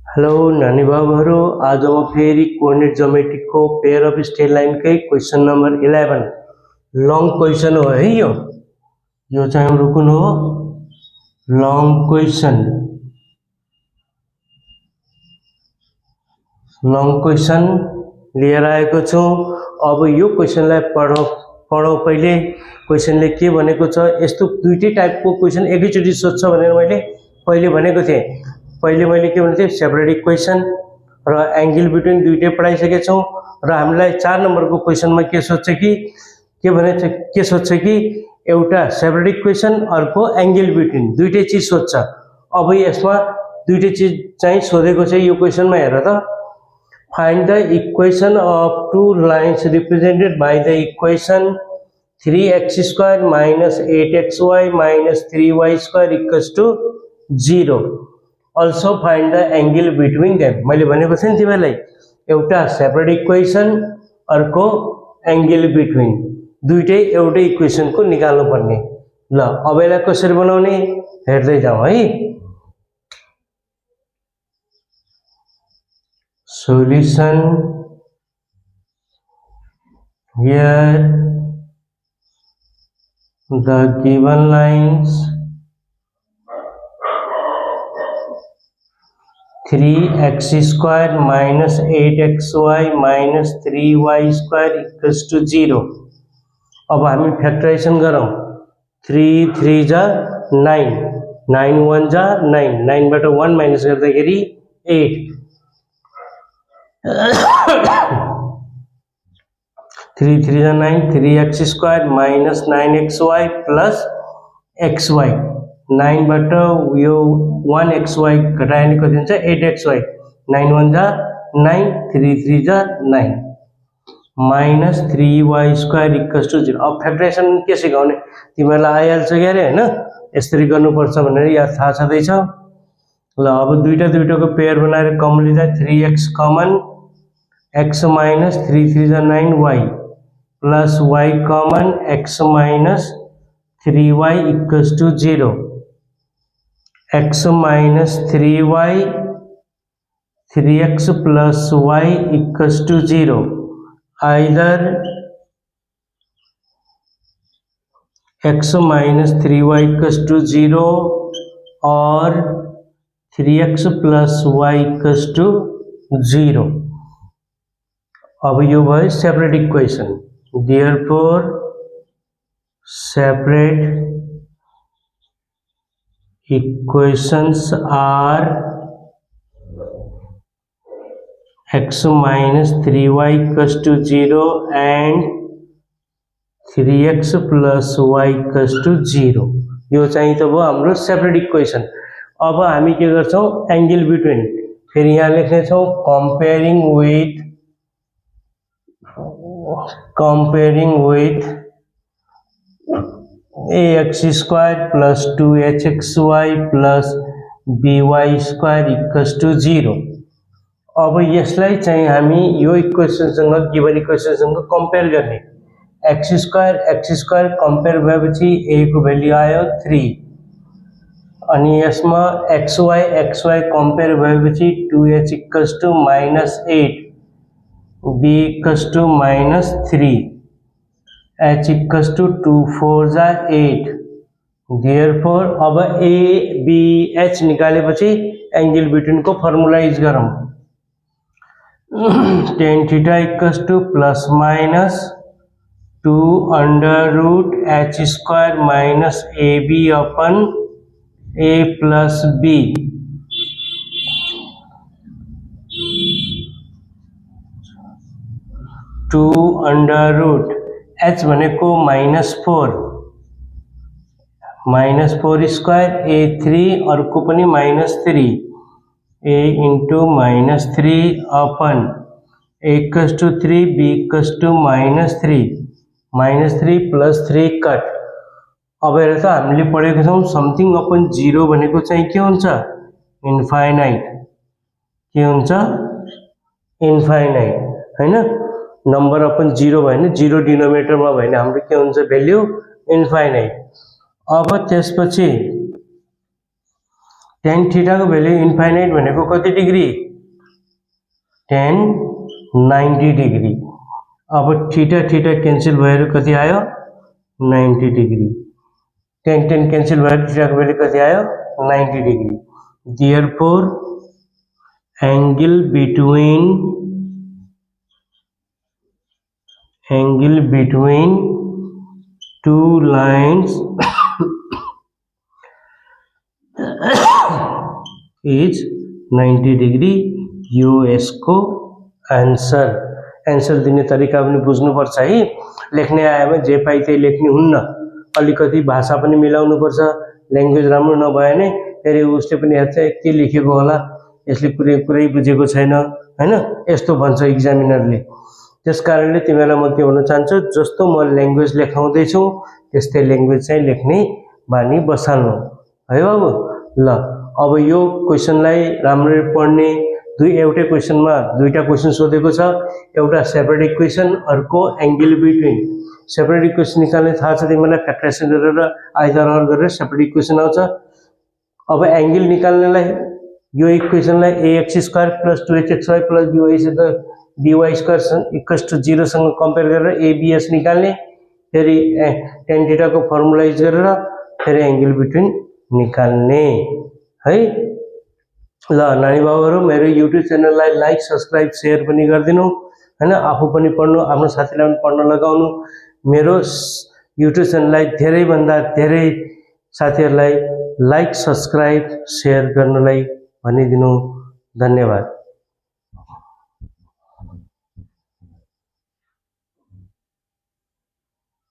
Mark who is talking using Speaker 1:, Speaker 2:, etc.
Speaker 1: Hello नानी बाबुहरू, आज म फेरि कोअर्डिनेट ज्योमेट्रीको पेयर अफ स्ट्रेट लाइनकै क्वेसन नम्बर 11 लङ क्वेसन हो है। यो चाहिँ हाम्रो कुन हो? लङ क्वेसन लिएर आएको छु। अब यो क्वेसनलाई पढौँ। पहिले क्वेसनले के भनेको छ, यस्तो दुईटै टाइपको क्वेसन एकैचोटि सोध्छ भनेर मैले पहिले भनेको थिएँ। पहिले मैले के भनेको थिएँ, सेपरेट इक्वेसन र एंगल बिट्विन दुईटै पढाइसकेका छौँ। र हामीलाई 4 नम्बरको क्वेसनमा के सोध्छ कि एउटा सेपरेट इक्वेसन, अर्को एंगल बिट्विन, दुईटै चीज सोध्छ। अब यसमा दुईटै चीज चाहिँ सोधेको छ यो क्वेसनमा। हेर त, find the equation of two lines represented by the equation 3x² minus 8xy minus 3y² equals to 0. Also find the angle between them. मैले भनेको थिएँ नि तिमीलाई, एउटा सेपरेट इक्वेसन, अर्को एंगल बिट्विन, दुईटै एउटै इक्वेसनको निकाल्नु पर्ने। ल अब यसलाई कसरी बनाउने हेर्दै जाउँ है। Solution here the given lines 3x² minus 8xy minus 3y² equals to 0. अब हामी फैक्टराइजेशन गरौँ। 3 3 जा 9, 9 1 जा 9, 9 बाट 1 माइनस गर्दाखेरि 8, 3 3 जा 9, 3x² minus 9xy plus xy, 9 बाट यो 1xy घटायो भने कति हुन्छ 8xy, 9 1 जा 9, 3 3 जा 9 माइनस 3y² इक्वल्स टू 0। अब फैक्टराइजेशन के सिकाउने तिमीलाई आइहाल्छ के अरे हैन, यसरी गर्नुपर्छ भनेर याद थाहा छँदैछ। ल अब दुईटाको पेयर बनाएर कमन लिँदा 3x कमन, x माइनस 3 3 जा 9y plus y common, x minus 3y equals to 0। x minus 3y, 3x plus y equals to 0। Either x minus 3y equals to 0 or 3x plus y equals to 0. अब यो भयो separate equation. Therefore separate equations are x minus 3y equals to 0 and 3x plus y equals to 0। यो चाहिँ त भयो हाम्रो separate equation. अब हामी के गर्छौं, एंगल बिट्विन, फिर यहाँ लेख्ने छौं comparing with ax² plus 2hxy plus by² equals to 0। अब यसलाई चाहिँ हामी यो इक्वेसनसँग, गिवन इक्वेसनसँग कम्पेयर गर्ने। x² कम्पेयर भएपछि a को भ्यालु आयो 3, अनि यसमा xy कम्पेयर भएपछि 2h equals to -8, b equals to -3, h equals to 2 4 जा 8। देयरफोर अब a b h निकालेपछि एंगल बिट्विन को फर्मुला युज गरौँ। tan theta equals to plus minus 2 under root h² minus ab upon a plus b, two under root h भनेको -4 a3 अर्को पनि -3 a into -3 upon a equals to 3 b equals to -3 plus 3 cut. अब हेर त, हामीले पढेको छौं something upon 0 भनेको चाहिँ के हुन्छ, इन्फाइनाइट। के हुन्छ, इन्फाइनाइट हैन। नम्बर अपन 0 भयो भने, 0 डिनोमिनेटरमा भयो भने हाम्रो के हुन्छ, भ्यालु इन्फाइनाइट। अब त्यसपछि tan थीटाको भ्यालु इन्फाइनाइट भनेको कति डिग्री tan 90 डिग्री। अब थीटा थीटा क्यान्सल भएर कति आयो 90 डिग्री। tan क्यान्सल भएर थीटाको भ्यालु कति आयो 90 degree. Therefore angle between two lines is 90 degree. यो यसको एन्सर दिने तरिका पनि बुझ्नुपर्छ है। लेख्ने आएमा जे पाइ त्यही लेख्ने हुन्न, अलिकति भाषा पनि मिलाउनु पर्छ। ल्याङ्ग्वेज राम्रो नभए नै फेरि उसले पनि हेर्छ के लेखेको होला, यसले पुरै बुझेको छैन हैन, यस्तो भन्छ इक्जामिनरले। त्यसकारणले तिमीलाई म के भन्न चाहन्छु, जस्तो म ल्याङ्ग्वेज लेखाउँदै छु त्यस्तै ल्याङ्ग्वेज चाहिँ लेख्ने बानी बसाल्नु है बाबु। ल अब यो क्वेशनलाई राम्ररी पढ्ने। एउटै क्वेशनमा दुईटा क्वेशन सोधेको छ, एउटा सेपरेट इक्वेसन, अर्को एंगल बिट्विन। सेपरेट इक्वेसन निकाल्ने थाहा छ तिमीलाई, फ्याक्टराइजेसन गरेर आइदर अर गरेर सेपरेट इक्वेसन आउँछ। अब एंगल निकाल्नलाई यो इक्वेसनलाई ax square plus 2hxy plus by square equals to 0 सँग कम्पेयर गरेर abs निकाल्ने, फेरि tan थीटा को फर्मुला युज गरेर फेरि एंगल बिट्विन निकाल्ने है। ल नानी बाबुहरु, मेरो युट्युब च्यानललाई लाइक सब्स्क्राइब शेयर पनि गरिदिनु हैन, आफू पनि पढ्नु, आफ्नो साथीलाई पनि पढ्न लगाउनु। मेरो युट्युब च्यानललाई धेरै भन्दा धेरै साथीहरुलाई लाइक सब्स्क्राइब शेयर गर्नलाई भनिदिनु। धन्यवाद।